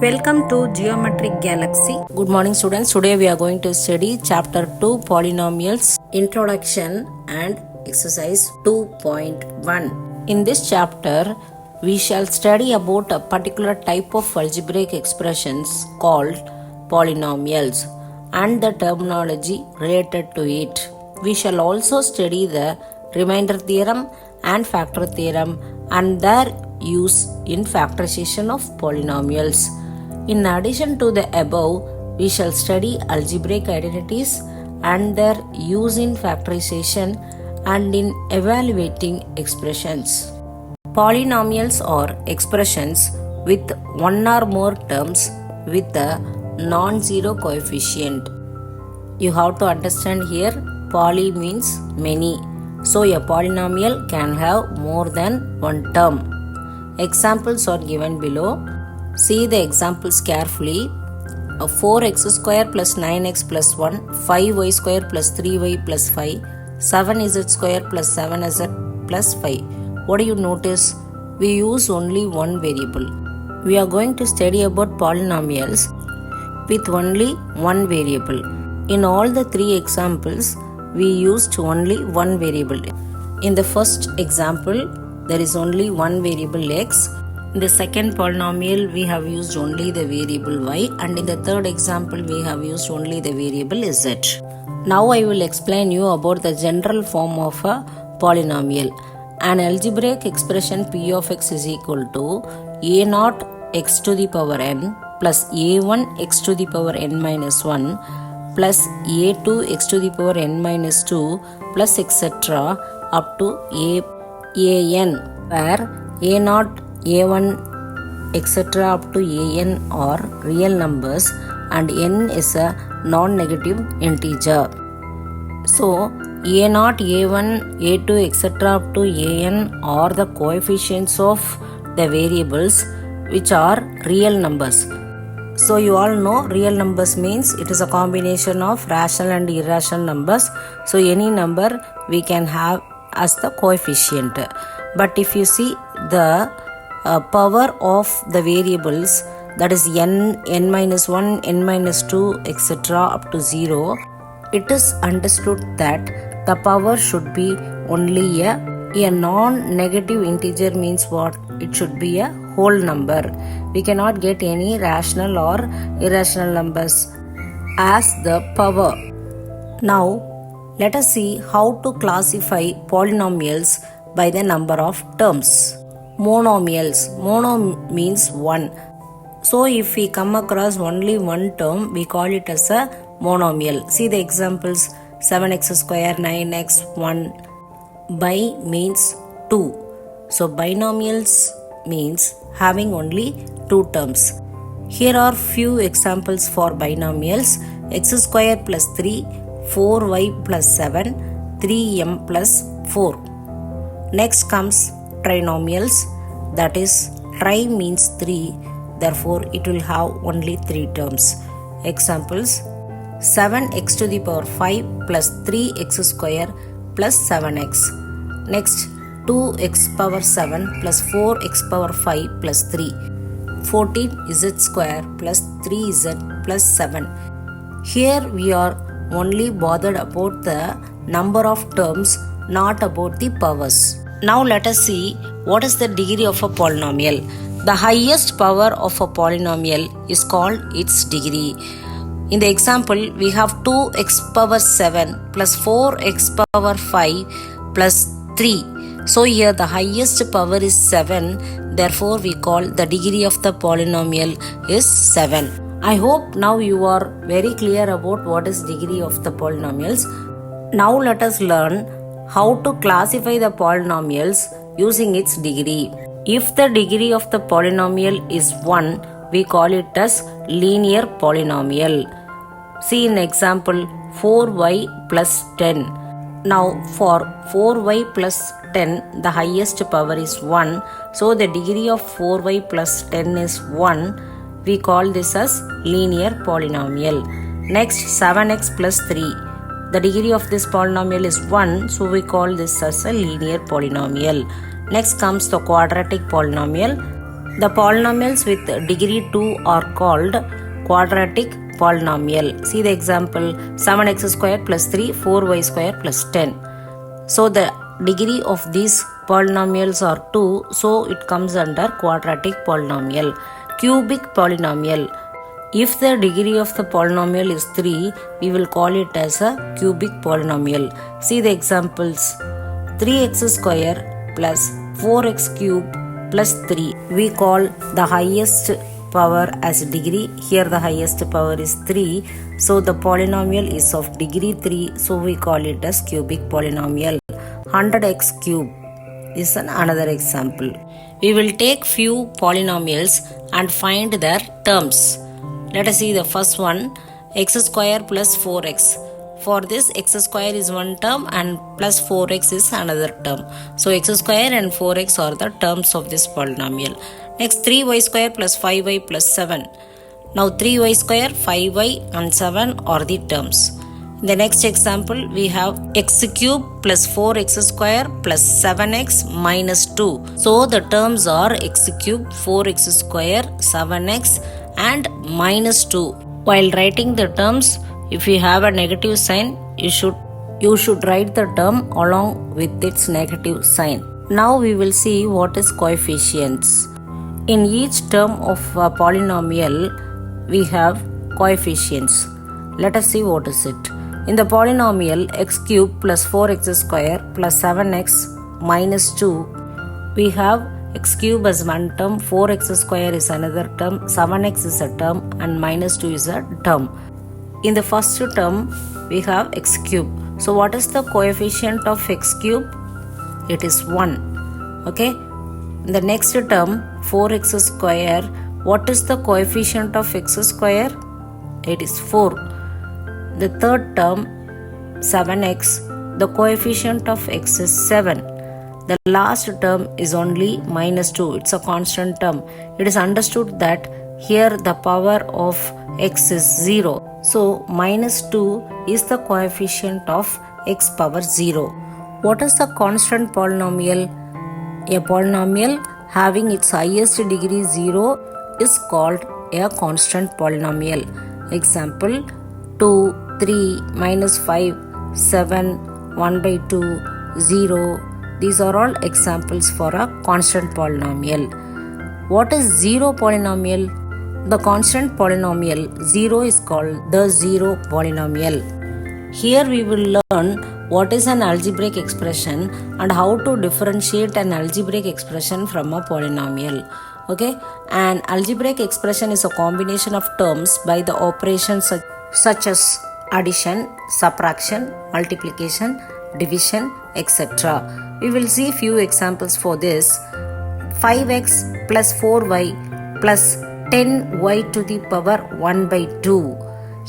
Welcome to Geometric Galaxy. Good morning students. Today we are going to study chapter 2 Polynomials, Introduction and Exercise 2.1. In this chapter we shall study about a particular type of algebraic expressions called polynomials and the terminology related to it. We shall also study the remainder theorem and factor theorem and their use in factorization of polynomials. In addition to the above, we shall study algebraic identities and their use in factorization and in evaluating expressions. Polynomials are expressions with one or more terms with a non-zero coefficient. You have to understand here, poly means many. So a polynomial can have more than one term. Examples are given below. See the examples carefully. 4x square plus 9x plus 1, 5y square plus 3y plus 5, 7z square plus 7z plus 5. What do you notice? We use only one variable. We are going to study about polynomials with only one variable. In all the three examples, we used only one variable. In the first example, there is only one variable x. In the second polynomial, we have used only the variable y, and in the third example, we have used only the variable z. Now I will explain you about the general form of a polynomial. An algebraic expression p of x is equal to a naught x to the power n plus a1 x to the power n minus 1 plus a2 x to the power n minus 2 plus etc. up to an, where a naught, a1 etc. up to an are real numbers and n is a non-negative integer. So a naught, a1, a2 etc. up to an are the coefficients of the variables which are real numbers. So you all know real numbers means it is a combination of rational and irrational numbers. So any number we can have as the coefficient. But if you see the power of the variables, that is n, n minus 1, n minus 2 etc. up to 0, it is understood that the power should be only a non-negative integer. Means what? It should be a whole number. We cannot get any rational or irrational numbers as the power. Now let us see how to classify polynomials by the number of terms. Monomials. Mono means one. So if we come across only one term, we call it as a monomial. See the examples: 7x square, 9x, 1. Bi means 2. So binomials means having only two terms. Here are few examples for binomials: x square plus 3, 4y plus 7, 3m plus 4. Next comes trinomials, that is tri means 3, therefore it will have only 3 terms. Examples: 7x to the power 5 plus 3x square plus 7x. Next, 2x power 7 plus 4x power 5 plus 3. 14z square plus 3z plus 7. Here we are only bothered about the number of terms, not about the powers. Now let us see what is the degree of a polynomial. The highest power of a polynomial is called its degree. In the example, we have 2x power 7 plus 4x power 5 plus 3. So here the highest power is 7. Therefore we call the degree of the polynomial is 7. I hope now you are very clear about what is degree of the polynomials. Now let us learn how to classify the polynomials using its degree. If the degree of the polynomial is 1, we call it as linear polynomial. See in example 4y plus 10. Now for 4y plus 10, the highest power is 1. So the degree of 4y plus 10 is 1. We call this as linear polynomial. Next, 7x plus 3. The degree of this polynomial is 1. So we call this as a linear polynomial. Next comes the quadratic polynomial. The polynomials with degree 2 are called quadratic polynomial. See the example, 7x square plus 3, 4y square plus 10. So the degree of these polynomials are 2, so it comes under quadratic polynomial. Cubic polynomial. If the degree of the polynomial is 3, we will call it as a cubic polynomial. See the examples, 3x square plus 4x cube plus 3. We call the highest power as degree. Here the highest power is 3. So the polynomial is of degree 3. So we call it as cubic polynomial. 100x cube is another example. We will take few polynomials and find their terms. Let us see the first one, x square plus 4x. For this, x square is one term and plus 4x is another term. So x square and 4x are the terms of this polynomial. Next, 3y square plus 5y plus 7. Now 3y square, 5y and 7 are the terms. In the next example, we have x cube plus 4x square plus 7x minus 2. So the terms are x cube, 4x square, 7x and minus 2. While writing the terms, if you have a negative sign, you should write the term along with its negative sign. Now we will see what is coefficients. In each term of a polynomial, we have coefficients. Let us see what is it. In the polynomial x cube plus 4x square plus 7x minus 2, we have x cube as one term, 4x square is another term, 7x is a term and minus 2 is a term. In the first term, we have x cube. So what is the coefficient of x cube? It is 1. Okay. In the next term, 4x square, what is the coefficient of x square? It is 4. The third term, 7x, the coefficient of x is 7. The last term is only minus 2. It's a constant term. It is understood that here the power of x is 0. So minus 2 is the coefficient of x power 0. What is the constant polynomial? A polynomial having its highest degree 0 is called a constant polynomial. Example, 2, 3, minus 5, 7, 1 by 2, 0. These are all examples for a constant polynomial. What is zero polynomial? The constant polynomial 0 is called the zero polynomial. Here we will learn what is an algebraic expression and how to differentiate an algebraic expression from a polynomial. Okay, an algebraic expression is a combination of terms by the operations such as addition, subtraction, multiplication, division, etc. We will see few examples for this. 5x plus 4y plus 10y to the power 1 by 2.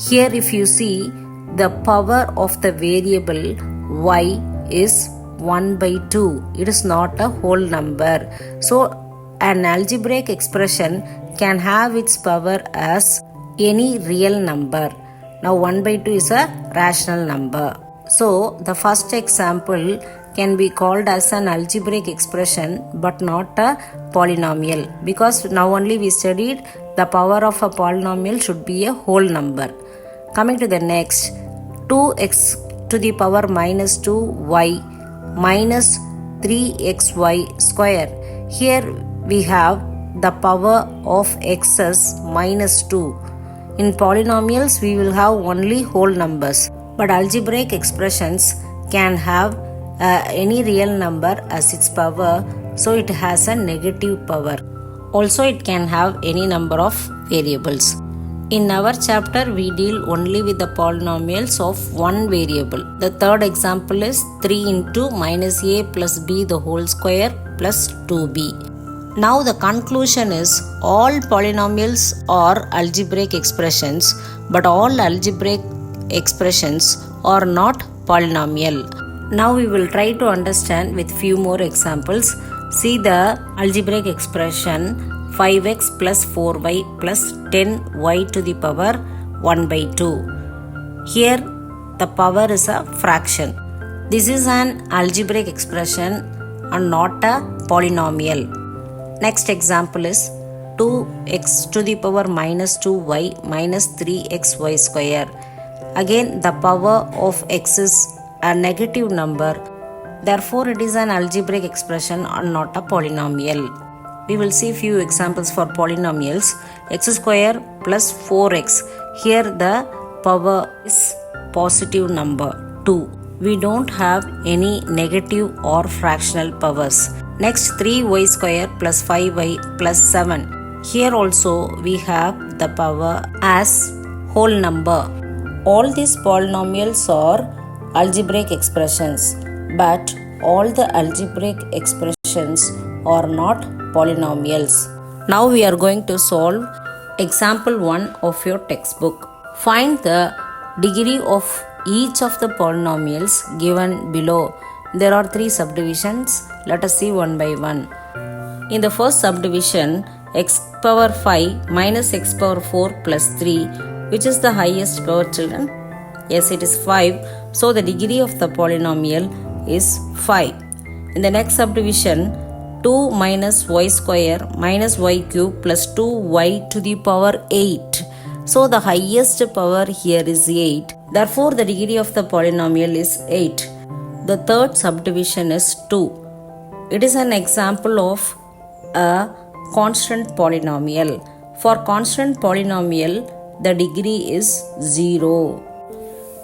Here if you see, the power of the variable y is 1 by 2. It is not a whole number. So an algebraic expression can have its power as any real number. Now 1 by 2 is a rational number. So the first example can be called as an algebraic expression but not a polynomial, because now only we studied the power of a polynomial should be a whole number. Coming to the next, 2x to the power minus 2y minus 3xy square. Here we have the power of x as minus 2. In polynomials we will have only whole numbers, but algebraic expressions can have any real number as its power, so it has a negative power. Also it can have any number of variables. In our chapter we deal only with the polynomials of one variable. The third example is 3 into minus a plus b the whole square plus 2b. Now the conclusion is all polynomials are algebraic expressions, but all algebraic expressions are not polynomial. Now we will try to understand with few more examples. See the algebraic expression 5x plus 4y plus 10y to the power 1 by 2. Here the power is a fraction. This is an algebraic expression and not a polynomial. Next example is 2x to the power minus 2y minus 3xy square. Again, the power of x is a negative number. Therefore, it is an algebraic expression and not a polynomial. We will see few examples for polynomials. X square plus 4x. Here the power is positive number 2. We don't have any negative or fractional powers. Next, 3y square plus 5y plus 7. Here also we have the power as whole number. All these polynomials are algebraic expressions, but all the algebraic expressions are not polynomials. Now we are going to solve example 1 of your textbook. Find the degree of each of the polynomials given below. There are 3 subdivisions. Let us see one by one. In the first subdivision, x power 5 minus x power 4 plus 3, which is the highest power, children? Yes, it is 5. So the degree of the polynomial is 5. In the next subdivision, 2 minus y square minus y cube plus 2y to the power 8. So the highest power here is 8. Therefore, the degree of the polynomial is 8. The third subdivision is 2. It is an example of a constant polynomial. For constant polynomial, the degree is 0.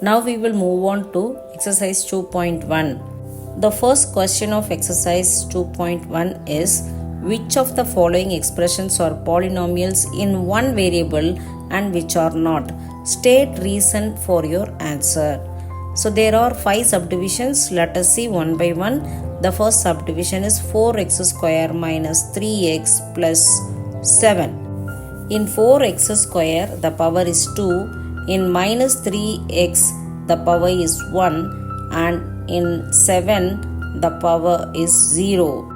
Now we will move on to exercise 2.1. The first question of exercise 2.1 is, which of the following expressions are polynomials in one variable and which are not? State reason for your answer. So there are 5 subdivisions. Let us see one by one. The first subdivision is 4x square minus 3x plus 7. In 4x square, the power is 2. In minus 3x, the power is 1. And in 7, the power is 0.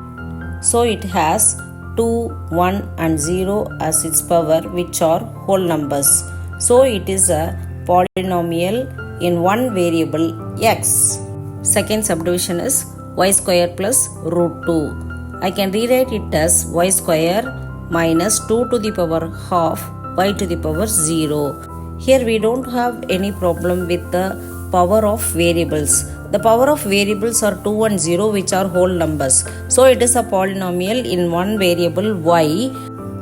So it has 2, 1 and 0 as its power, which are whole numbers. So it is a polynomial in one variable x. Second subdivision is y square plus root 2. I can rewrite it as y square minus 2 to the power half y to the power 0. Here we don't have any problem with the power of variables. The power of variables are 2 and 0, which are whole numbers. So it is a polynomial in one variable y.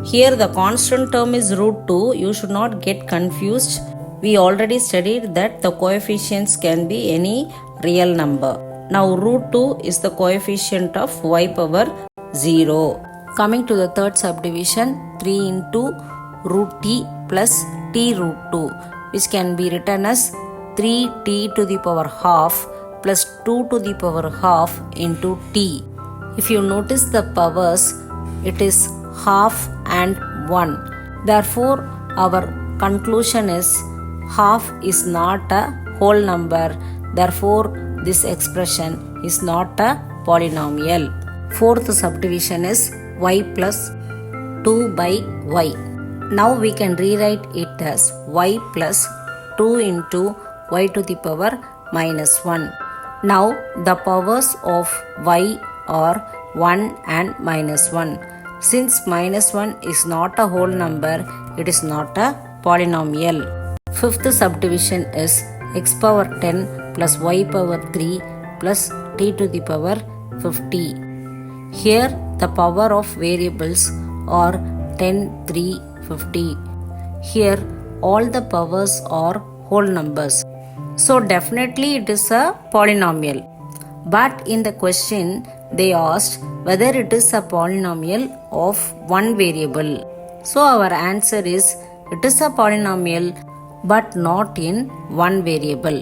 Here the constant term is root 2. You should not get confused. We already studied that the coefficients can be any real number. Now root 2 is the coefficient of y power 0. Coming to the third subdivision, 3 into root t plus t root 2, which can be written as 3t to the power half plus 2 to the power half into t. If you notice the powers, it is half and 1. Therefore, our conclusion is half is not a whole number. Therefore, this expression is not a polynomial. Fourth subdivision is y plus 2 by y. Now we can rewrite it as y plus 2 into y to the power minus 1. Now the powers of y are 1 and minus 1. Since minus 1 is not a whole number, it is not a polynomial. Fifth subdivision is x power 10 plus y power 3 plus t to the power 50. Here the power of variables are 10, 3, 50. Here all the powers are whole numbers. So definitely it is a polynomial. But in the question they asked whether it is a polynomial of one variable. So our answer is it is a polynomial but not in one variable.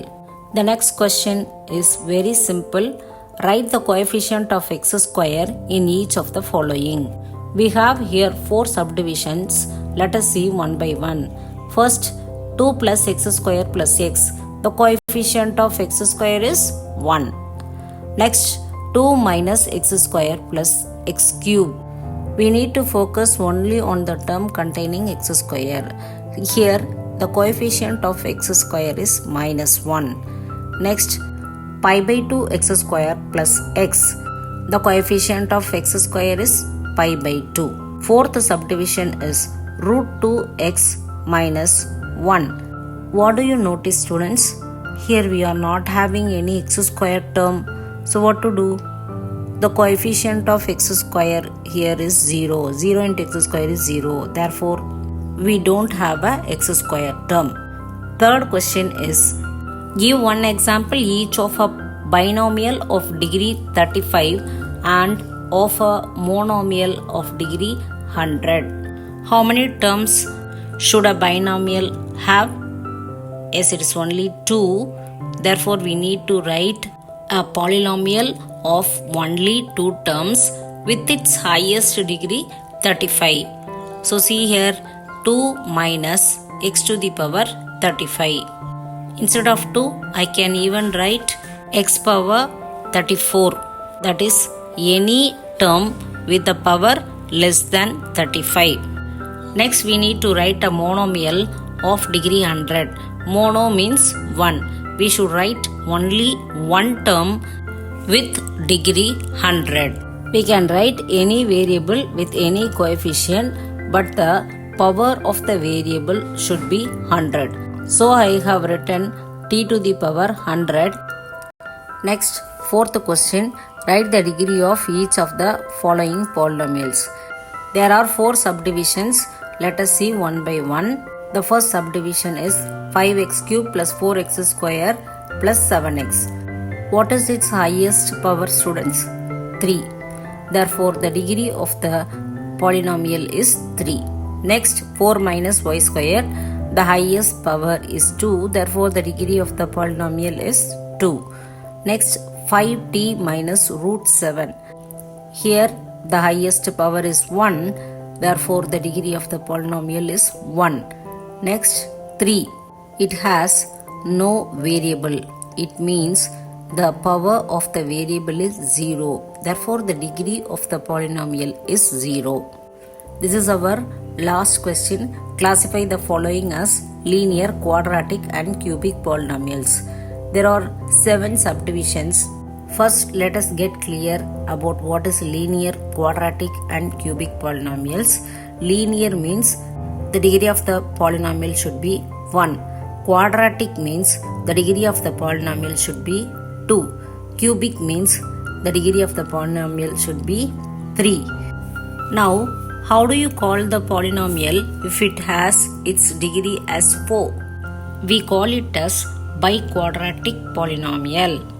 The next question is very simple. Write the coefficient of x square in each of the following. We have here 4 subdivisions. Let us see one by one. First, 2 plus x square plus x. The coefficient of x square is 1. Next, 2 minus x square plus x cube. We need to focus only on the term containing x square. Here, the coefficient of x square is minus 1. Next, pi by 2 x square plus x. The coefficient of x square is pi by 2. Fourth subdivision is root 2x minus 1. What do you notice, students? Here we are not having any x square term. So what to do? The coefficient of x square here is 0. 0 into x square is 0. Therefore, we don't have a x square term. Third question is, give one example each of a binomial of degree 35 and of a monomial of degree 100. How many terms should a binomial have? Yes, it is only 2. Therefore, we need to write a polynomial of only 2 terms with its highest degree 35. So, see here 2 minus x to the power 35. Instead of 2, I can even write x power 34. That is any term with the power less than 35. Next, we need to write a monomial of degree 100. Mono means 1. We should write only one term with degree 100. We can write any variable with any coefficient, but the power of the variable should be 100. So I have written t to the power 100. Next, fourth question, write the degree of each of the following polynomials. There are 4 subdivisions. Let us see one by one. The first subdivision is 5x cube plus 4x square plus 7x. What is its highest power, students? 3. Therefore, the degree of the polynomial is 3. Next, 4 minus y square. The highest power is 2. Therefore, the degree of the polynomial is 2. Next, 5t minus root 7. Here, the highest power is 1. Therefore, the degree of the polynomial is 1. Next, 3. It has no variable. It means the power of the variable is 0. Therefore, the degree of the polynomial is 0. This is our last question. Classify the following as linear, quadratic and cubic polynomials. There are 7 subdivisions. First, let us get clear about what is linear, quadratic and cubic polynomials. Linear means the degree of the polynomial should be 1. Quadratic means the degree of the polynomial should be 2. Cubic means the degree of the polynomial should be 3. Now, how do you call the polynomial if it has its degree as 4? We call it as biquadratic polynomial.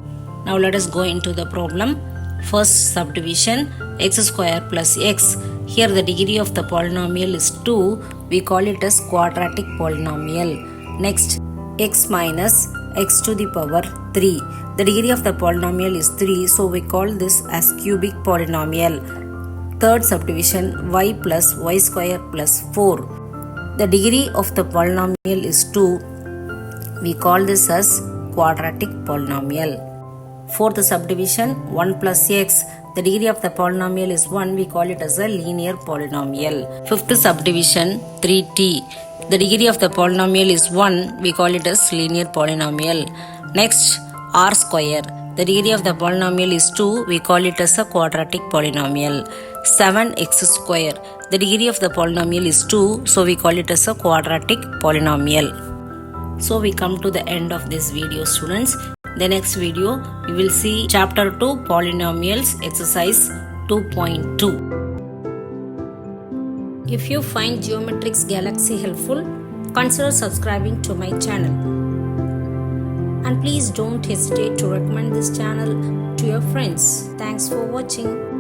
Now let us go into the problem. First subdivision, x square plus x. Here the degree of the polynomial is 2. We call it as quadratic polynomial. Next, x minus x to the power 3. The degree of the polynomial is 3. So we call this as cubic polynomial. Third subdivision, y plus y square plus 4. The degree of the polynomial is 2. We call this as quadratic polynomial. Fourth subdivision, 1 plus x. The degree of the polynomial is 1. We call it as a linear polynomial. Fifth subdivision, 3t. The degree of the polynomial is 1. We call it as linear polynomial. Next, r square. The degree of the polynomial is 2. We call it as a quadratic polynomial. 7x square. The degree of the polynomial is 2. So we call it as a quadratic polynomial. So we come to the end of this video, students. The next video, we will see chapter 2 polynomials exercise 2.2. If you find Geometrix Galaxy helpful, consider subscribing to my channel. And please don't hesitate to recommend this channel to your friends. Thanks for watching.